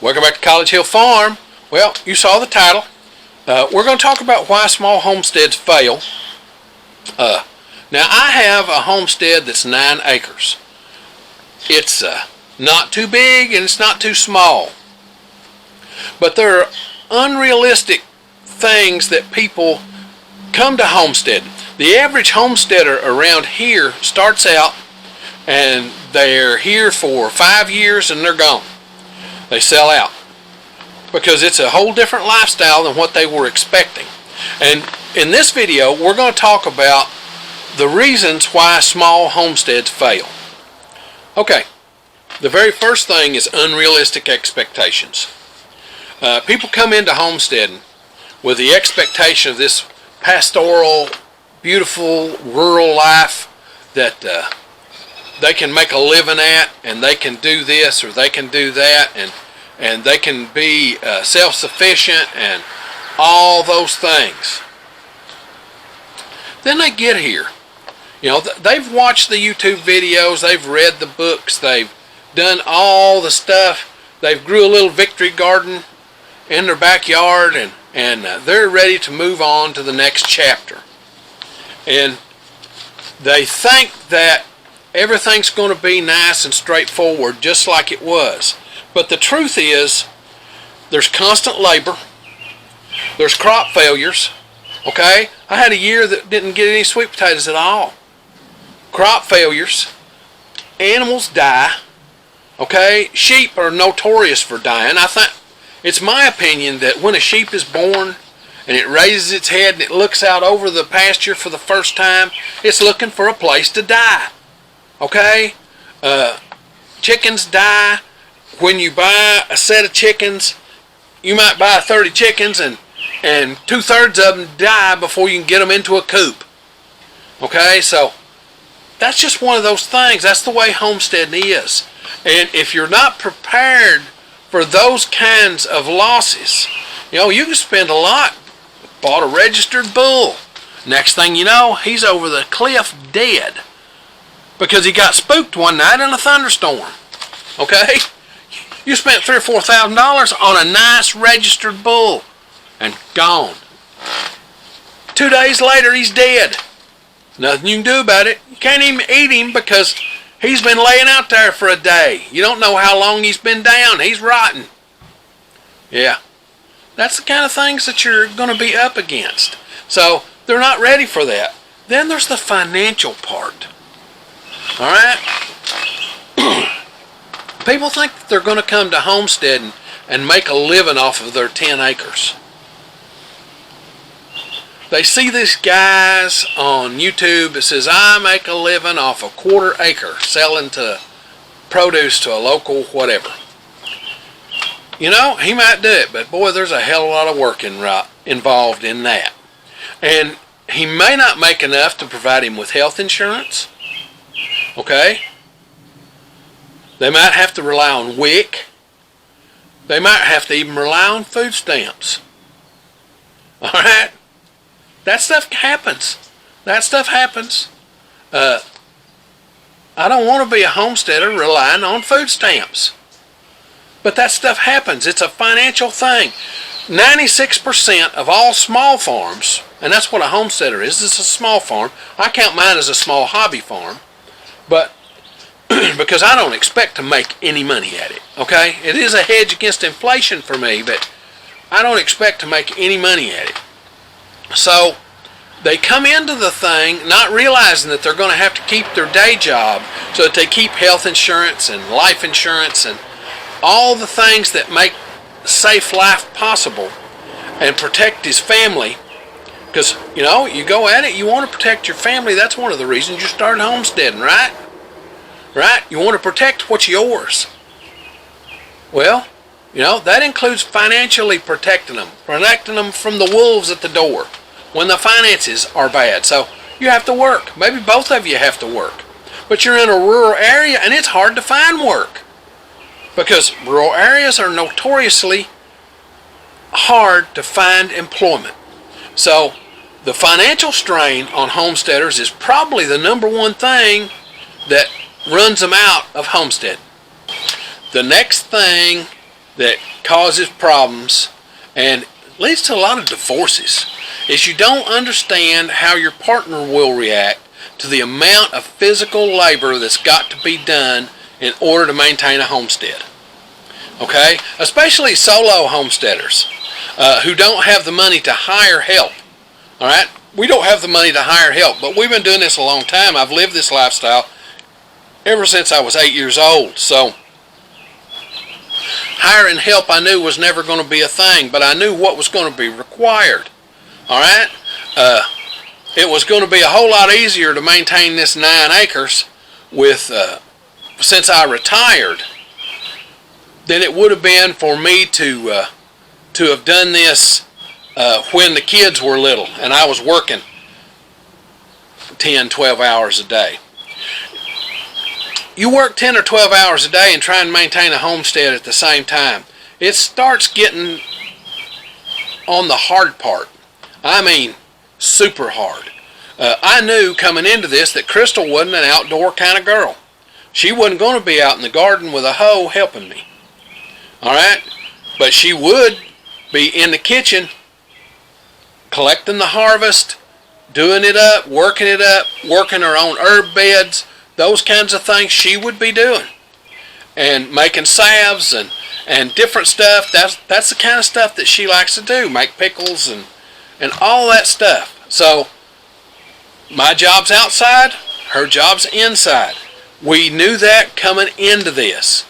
Welcome back to College Hill Farm. Well, you saw the title. We're going to talk about why small homesteads fail. Now, I have a homestead that's 9 acres. It's not too big and it's not too small. But there are unrealistic things that people come to homestead. The average homesteader around here starts out and they're here for 5 years and they're gone. They sell out because it's a whole different lifestyle than what they were expecting. And in this video, we're going to talk about the reasons why small homesteads fail. Okay, the very first thing is unrealistic expectations. People come into homesteading with the expectation of this pastoral, beautiful, rural life that they can make a living at, and they can do this or they can do that, and they can be self-sufficient and all those things. Then they get here. You know, they've watched the YouTube videos, they've read the books, they've done all the stuff. They've grew a little victory garden in their backyard, and they're ready to move on to the next chapter. And they think that everything's going to be nice and straightforward just like it was. But the truth is, there's constant labor, there's crop failures, okay? I had a year that didn't get any sweet potatoes at all. Crop failures, animals die, okay? Sheep are notorious for dying. I think it's my opinion that when a sheep is born and it raises its head and it looks out over the pasture for the first time, it's looking for a place to die, okay? Chickens die. When you buy a set of chickens, you might buy 30 chickens and 2/3 of them die before you can get them into a coop. Okay, so that's just one of those things. That's the way homesteading is. And if you're not prepared for those kinds of losses, you know, you can spend a lot. Bought a registered bull. Next thing you know, he's over the cliff dead because he got spooked one night in a thunderstorm. Okay? You spent $3,000 or $4,000 on a nice registered bull and gone. 2 days later, he's dead. Nothing you can do about it. You can't even eat him because he's been laying out there for a day. You don't know how long he's been down. He's rotten. Yeah. That's the kind of things that you're going to be up against. So they're not ready for that. Then there's the financial part. All right? People think that they're going to come to homesteading and make a living off of their 10 acres. They see these guys on YouTube that says, I make a living off a 1/4 acre selling to produce to a local whatever. You know, he might do it, but boy, there's a hell of a lot of work involved in that. And he may not make enough to provide him with health insurance. Okay? They might have to rely on WIC. They might have to even rely on food stamps. All right? That stuff happens. That stuff happens. I don't want to be a homesteader relying on food stamps. But that stuff happens. It's a financial thing. 96% of all small farms, and that's what a homesteader is, it's a small farm. I count mine as a small hobby farm, but because I don't expect to make any money at it, okay? It is a hedge against inflation for me, but I don't expect to make any money at it. So they come into the thing not realizing that they're going to have to keep their day job so that they keep health insurance and life insurance and all the things that make safe life possible and protect his family. Because, you know, you go at it, you want to protect your family. That's one of the reasons you started homesteading, right? Right? You want to protect what's yours. Well, you know, that includes financially protecting them from the wolves at the door when the finances are bad. So you have to work. Maybe both of you have to work. But you're in a rural area and it's hard to find work because rural areas are notoriously hard to find employment. So the financial strain on homesteaders is probably the #1 thing that runs them out of homestead. The next thing that causes problems and leads to a lot of divorces is you don't understand how your partner will react to the amount of physical labor that's got to be done in order to maintain a homestead. Okay? Especially solo homesteaders who don't have the money to hire help. All right? We don't have the money to hire help, but we've been doing this a long time. I've lived this lifestyle ever since I was 8 years old. So hiring help I knew was never going to be a thing, but I knew what was going to be required. All right? It was going to be a whole lot easier to maintain this 9 acres with since I retired than it would have been for me to have done this when the kids were little and I was working 10, 12 hours a day. You work 10 or 12 hours a day and try and maintain a homestead at the same time. It starts getting on the hard part. I mean, super hard. I knew coming into this that Crystal wasn't an outdoor kind of girl. She wasn't going to be out in the garden with a hoe helping me. All right? But she would be in the kitchen collecting the harvest, doing it up, working her own herb beds, those kinds of things she would be doing. And making salves and different stuff. That's the kind of stuff that she likes to do. Make pickles and all that stuff. So my job's outside, her job's inside. We knew that coming into this.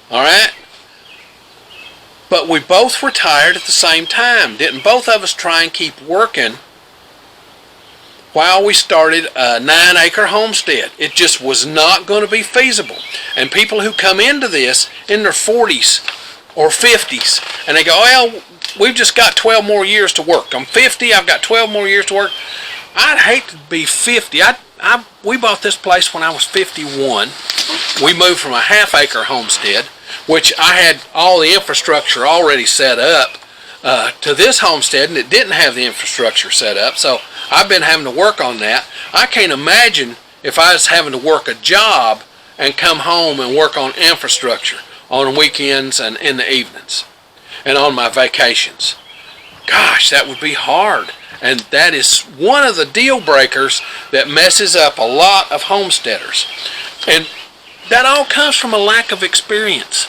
All right? But we both retired at the same time. Didn't both of us try and keep working while we started a 9-acre homestead? It just was not going to be feasible. And people who come into this in their 40s or 50s, and they go, well, we've just got 12 more years to work. I'm 50, I've got 12 more years to work. I'd hate to be 50. We bought this place when I was 51. We moved from a half-acre homestead, which I had all the infrastructure already set up, to this homestead, and it didn't have the infrastructure set up, so I've been having to work on that. I can't imagine if I was having to work a job and come home and work on infrastructure on weekends and in the evenings and on my vacations. Gosh, that would be hard. And that is one of the deal breakers that messes up a lot of homesteaders. And that all comes from a lack of experience.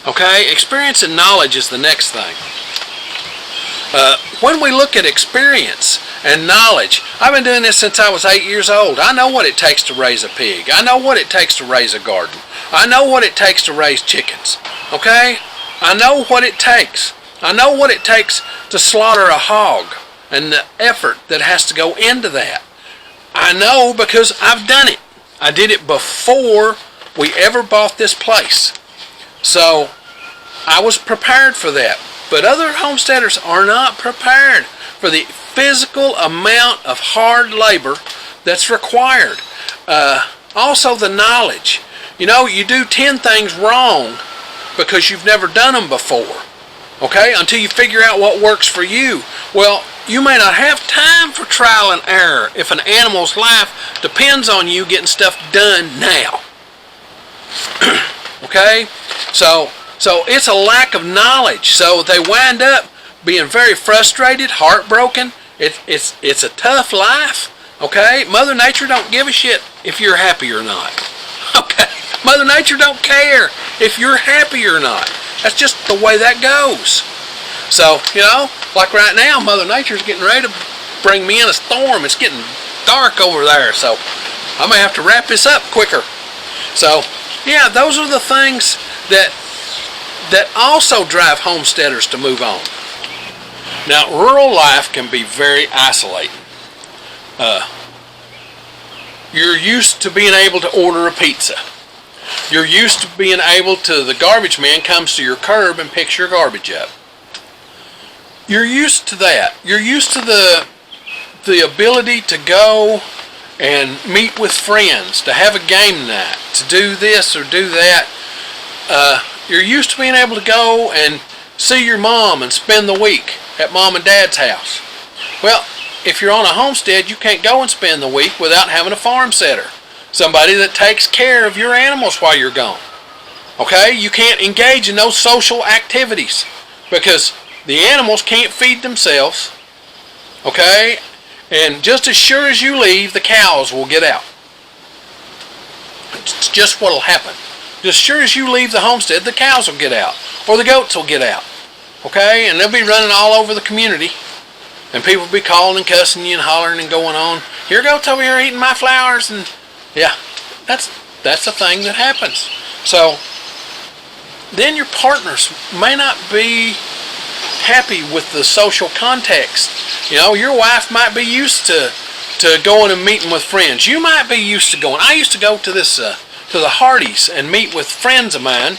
Okay? Experience and knowledge is the next thing. When we look at experience and knowledge, I've been doing this since I was 8 years old. I know what it takes to raise a pig. I know what it takes to raise a garden. I know what it takes to raise chickens. Okay? I know what it takes. I know what it takes to slaughter a hog and the effort that has to go into that. I know because I've done it. I did it before we ever bought this place. So I was prepared for that. But other homesteaders are not prepared for the physical amount of hard labor that's required. Also the knowledge. You know, you do 10 things wrong because you've never done them before. Okay? Until you figure out what works for you. Well, you may not have time for trial and error if an animal's life depends on you getting stuff done now. Okay? So it's a lack of knowledge. So they wind up being very frustrated, heartbroken. It's a tough life. Okay? Mother Nature don't give a shit if you're happy or not. Okay? Mother Nature don't care if you're happy or not. That's just the way that goes. So, you know, like right now, Mother Nature's getting ready to bring me in a storm. It's getting dark over there, so I may have to wrap this up quicker. So, yeah, those are the things that also drive homesteaders to move on. Now, rural life can be very isolating. You're used to being able to order a pizza. You're used to being able to, the garbage man comes to your curb and picks your garbage up. You're used to that. You're used to the ability to go and meet with friends, to have a game night, to do this or do that. You're used to being able to go and see your mom and spend the week at mom and dad's house. Well, if you're on a homestead, you can't go and spend the week without having a farm setter. Somebody that takes care of your animals while you're gone. Okay, you can't engage in those social activities because the animals can't feed themselves. Okay, and just as sure as you leave, the cows will get out. It's just what'll happen. Just sure as you leave the homestead, the cows will get out, or the goats will get out. Okay, and they'll be running all over the community, and people will be calling and cussing you and hollering and going on. Your goat's over here eating my flowers, and yeah, that's a thing that happens. So then your partners may not be happy with the social context. You know, your wife might be used to going and meeting with friends. You might be used to going. I used to go to to the Hardys and meet with friends of mine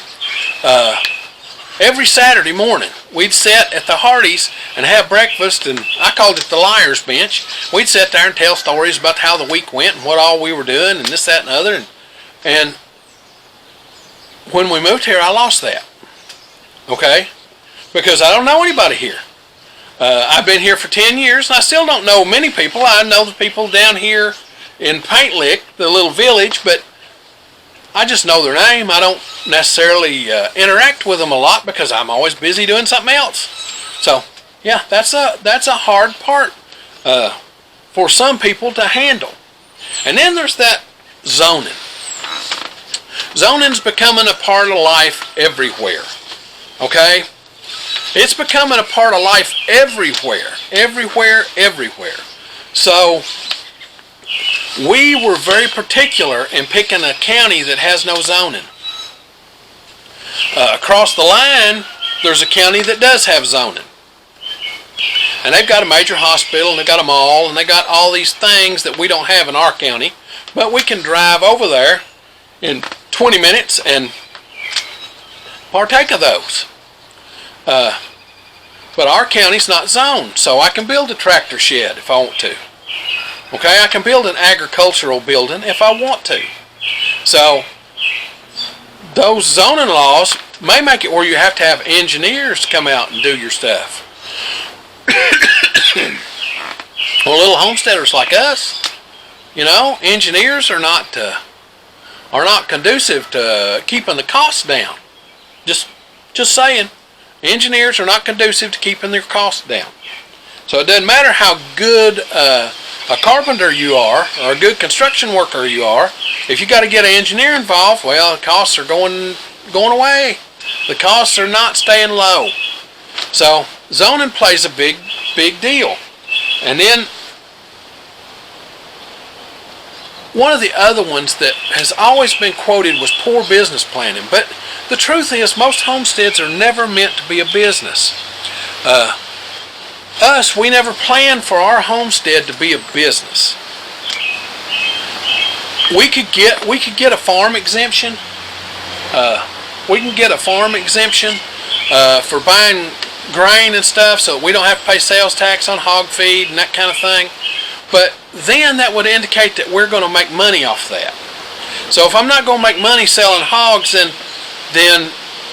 every Saturday morning. We'd sit at the Hardys and have breakfast, and I called it the Liar's Bench. We'd sit there and tell stories about how the week went and what all we were doing and this, that, and the other. And when we moved here, I lost that. Okay? Because I don't know anybody here. I've been here for 10 years, and I still don't know many people. I know the people down here in Paint Lick, the little village, but I just know their name. I don't necessarily interact with them a lot because I'm always busy doing something else. So, yeah, that's a hard part for some people to handle. And then there's that zoning. Zoning's becoming a part of life everywhere. Okay? It's becoming a part of life everywhere. Everywhere. So, we were very particular in picking a county that has no zoning. Across the line, there's a county that does have zoning. And they've got a major hospital, and they've got a mall, and they got all these things that we don't have in our county. But we can drive over there in 20 minutes and partake of those. But our county's not zoned, so I can build a tractor shed if I want to. Okay, I can build an agricultural building if I want to. So, those zoning laws may make it where you have to have engineers come out and do your stuff. Well, little homesteaders like us, you know, engineers are not conducive to keeping the costs down. Just saying, engineers are not conducive to keeping their costs down. So it doesn't matter how good a carpenter you are or a good construction worker you are. If you got to get an engineer involved, well, the costs are going away. The costs are not staying low. So zoning plays a big deal. And then one of the other ones that has always been quoted was poor business planning. But the truth is, most homesteads are never meant to be a business. We never planned for our homestead to be a business. We could get a farm exemption. We can get a farm exemption for buying grain and stuff, so we don't have to pay sales tax on hog feed and that kind of thing. But then that would indicate that we're going to make money off that. So if I'm not going to make money selling hogs, then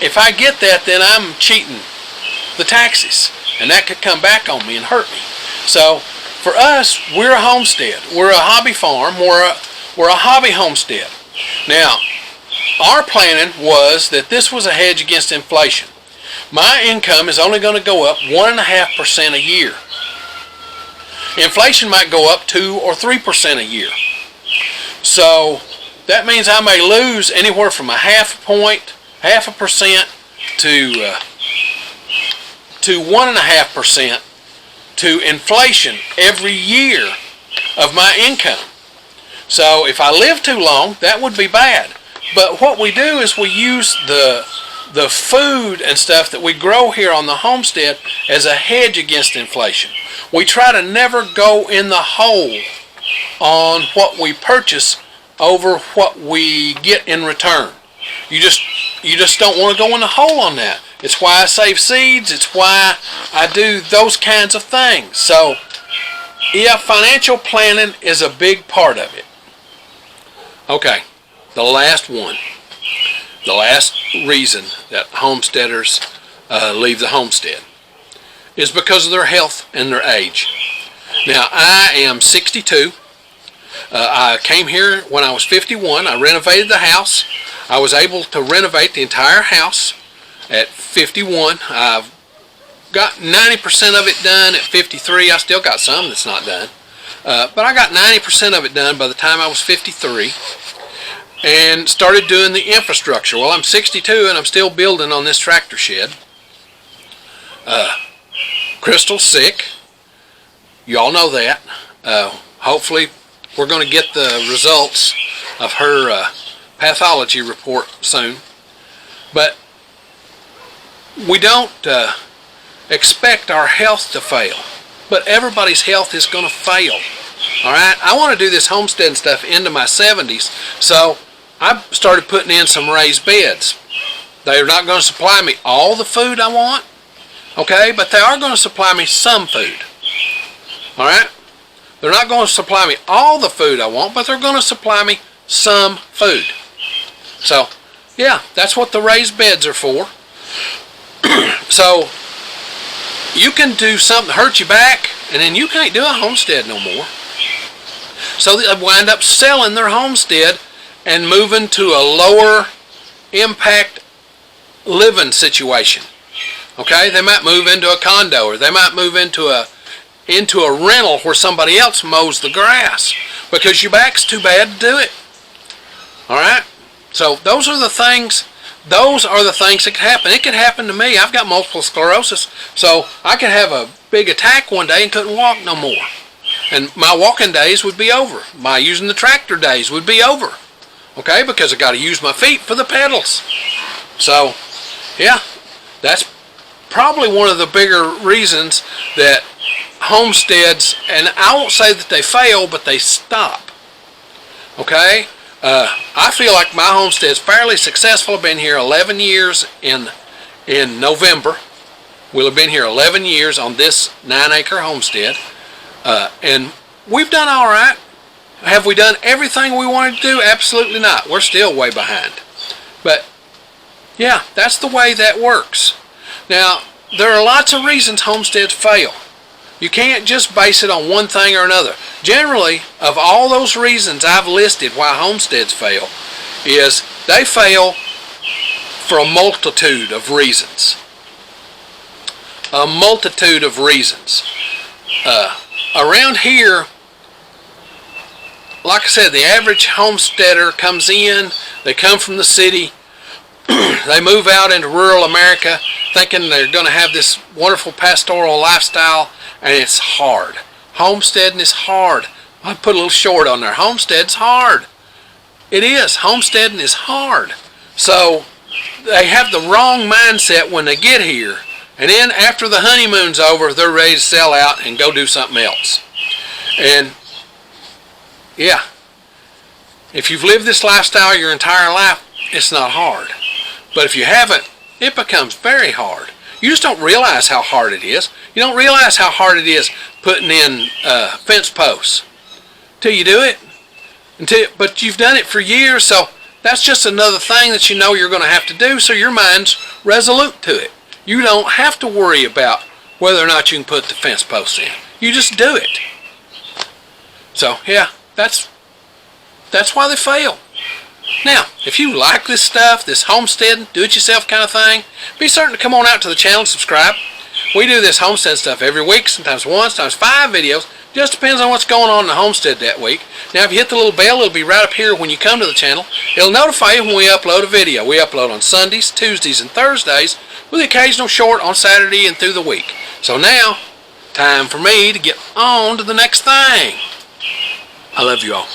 if I get that, then I'm cheating the taxes, and that could come back on me and hurt me. So for us, we're a homestead. We're a hobby farm. We're a hobby homestead. Now, our planning was that this was a hedge against inflation. My income is only going to go up 1.5% a year. Inflation might go up 2 or 3% a year. So that means I may lose anywhere from 0.5% to 1.5% to inflation every year of my income. So if I live too long, that would be bad. But what we do is we use the food and stuff that we grow here on the homestead as a hedge against inflation. We try to never go in the hole on what we purchase over what we get in return. You just don't want to go in the hole on that. It's why I save seeds. It's why I do those kinds of things. So, yeah, financial planning is a big part of it. Okay, the last one. The last reason that homesteaders leave the homestead is because of their health and their age. Now, I am 62. I came here when I was 51. I renovated the house. I was able to renovate the entire house at 51. I've got 90% of it done at 53. I still got some that's not done. But I got 90% of it done by the time I was 53. And started doing the infrastructure. Well, I'm 62 and I'm still building on this tractor shed. Crystal's sick. You all know that. Hopefully we're going to get the results of her pathology report soon. But we don't expect our health to fail. But everybody's health is going to fail. Alright? I want to do this homesteading stuff into my 70s. So I started putting in some raised beds. They're not going to supply me all the food I want. Okay? But they are going to supply me some food. Alright? They're not going to supply me all the food I want, but they're going to supply me some food. So, yeah, that's what the raised beds are for. So, you can do something to hurt your back, and then you can't do a homestead no more. So they wind up selling their homestead and moving to a lower impact living situation. Okay, they might move into a condo, or they might move into a rental where somebody else mows the grass because your back's too bad to do it. All right, so those are the things that could happen. It could happen to me. I've got multiple sclerosis, so I could have a big attack one day and couldn't walk no more, and my walking days would be over. My using the tractor days would be over. Okay, because I got to use my feet for the pedals. So, yeah, that's probably one of the bigger reasons that homesteads, and I won't say that they fail, but they stop. Okay, I feel like my homestead's fairly successful. I've been here 11 years in November. We'll have been here 11 years on this 9-acre homestead, and we've done all right. Have we done everything we wanted to do? Absolutely not. We're still way behind. But yeah, that's the way that works. Now, there are lots of reasons homesteads fail. You can't just base it on one thing or another. Generally, of all those reasons I've listed why homesteads fail, is they fail for a multitude of reasons. A multitude of reasons. Around here, like I said, the average homesteader comes in, they come from the city, they move out into rural America thinking they're going to have this wonderful pastoral lifestyle, and it's hard. Homesteading is hard. I put a little short on there. Homestead's hard. It is. Homesteading is hard. So they have the wrong mindset when they get here, and then after the honeymoon's over, they're ready to sell out and go do something else. And yeah, if you've lived this lifestyle your entire life, it's not hard. But if you haven't, it becomes very hard. You just don't realize how hard it is. You don't realize how hard it is putting in fence posts till you do it. But you've done it for years, so that's just another thing that you know you're going to have to do, so your mind's resolute to it. You don't have to worry about whether or not you can put the fence posts in. You just do it. So, yeah, that's why they fail. Now, if you like this stuff, this homesteading, do-it-yourself kind of thing, be certain to come on out to the channel and subscribe. We do this homestead stuff every week, sometimes 1, sometimes 5 videos. Just depends on what's going on in the homestead that week. Now, if you hit the little bell, it'll be right up here when you come to the channel. It'll notify you when we upload a video. We upload on Sundays, Tuesdays, and Thursdays, with the occasional short on Saturday and through the week. So now, time for me to get on to the next thing. I love you all.